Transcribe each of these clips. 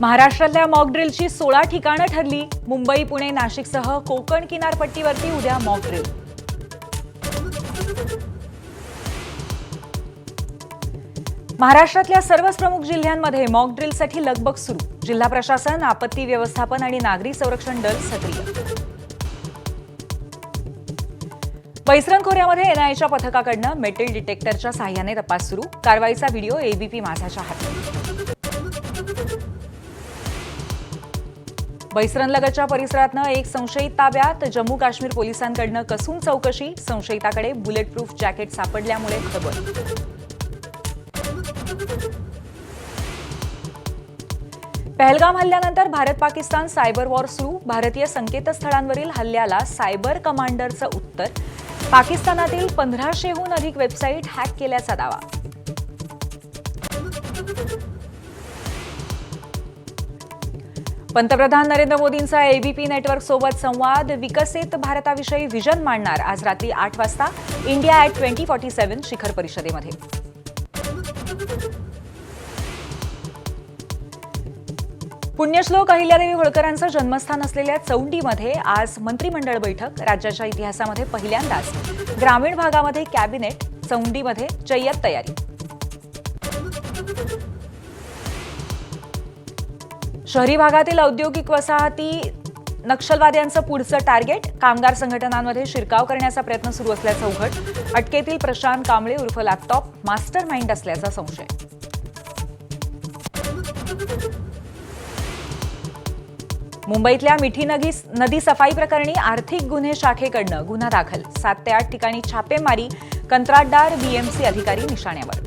महाराष्ट्रातल्या मॉक ड्रिलची 16 ठिकाणं ठरली। मुंबई, पुणे, नाशिकसह कोकण किनारपट्टीवरती उद्या मॉक ड्रिल। महाराष्ट्रातल्या सर्वच प्रमुख जिल्ह्यांमध्ये मॉक ड्रिलसाठी लगबग सुरू। जिल्हा प्रशासन, आपत्ती व्यवस्थापन आणि नागरी संरक्षण दल सक्रिय। पैसरण खोऱ्यामध्ये एनआयएच्या पथकाकडून मेटल डिटेक्टरच्या साह्याने तपास सुरू। कारवाईचा व्हिडिओ एबीपी माझाच्या हाती। पैसरणलगतच्या परिसरातनं एक संशयित ताब्यात। जम्मू काश्मीर पोलिसांकडून कसून चौकशी। संशयिताकडे बुलेट प्रूफ जॅकेट सापडल्यामुळे खबर। पहलगाम हल्ल्यानंतर भारत-पाकिस्तान सायबर वॉर सुरू। भारतीय संकेतस्थळांवरील हल्ल्याला सायबर कमांडरचं उत्तर। पाकिस्तानातील 1500हून अधिक वेबसाईट हॅक केल्याचा दावा। पंतप्रधान नरेंद्र मोदींचा एबीपी नेटवर्क सोबत संवाद। विकसित भारताविषयी व्हिजन मांडणार आज रात्री 8 वाजता इंडिया ॲट 2047 शिखर परिषदेमध्ये। पुण्यश्लोक अहिल्यादेवी होळकरांचं जन्मस्थान असलेल्या चौंडीमध्ये आज मंत्रिमंडळ बैठक। राज्याच्या इतिहासामध्ये पहिल्यांदाच ग्रामीण भागामध्ये कॅबिनेट। चौंडीमध्ये जय्यत तयारी। शहरी भागातील औद्योगिक वसाहती नक्षलवाद्यांचं पुढचं टार्गेट। कामगार संघटनांमध्ये शिरकाव करण्याचा प्रयत्न सुरू असल्याचं उघड। अटकेतील प्रशांत कांबळे उर्फ लॅपटॉप मास्टर माइंड असल्याचा संशय। मुंबईतल्या मिठी नदी सफाई प्रकरणी आर्थिक गुन्हे शाखेकडून गुन्हा दाखल। 7 ते 8 ठिकाणी छापेमारी। कंत्राटदार, बीएमसी अधिकारी निशाण्यावर।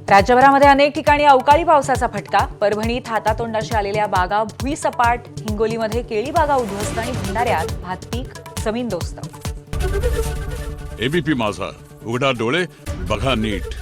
राज्यभरामध्ये अनेक ठिकाणी अवकाळी पावसाचा फटका। परभणीत हातातोंडाशी आलेल्या बागा भुईसपाट। हिंगोलीमध्ये केळी बागा उद्ध्वस्त आणि भंडाऱ्यात भातपीक जमीनदोस्त। एबीपी माझा, उघडा डोळे बघा नीट।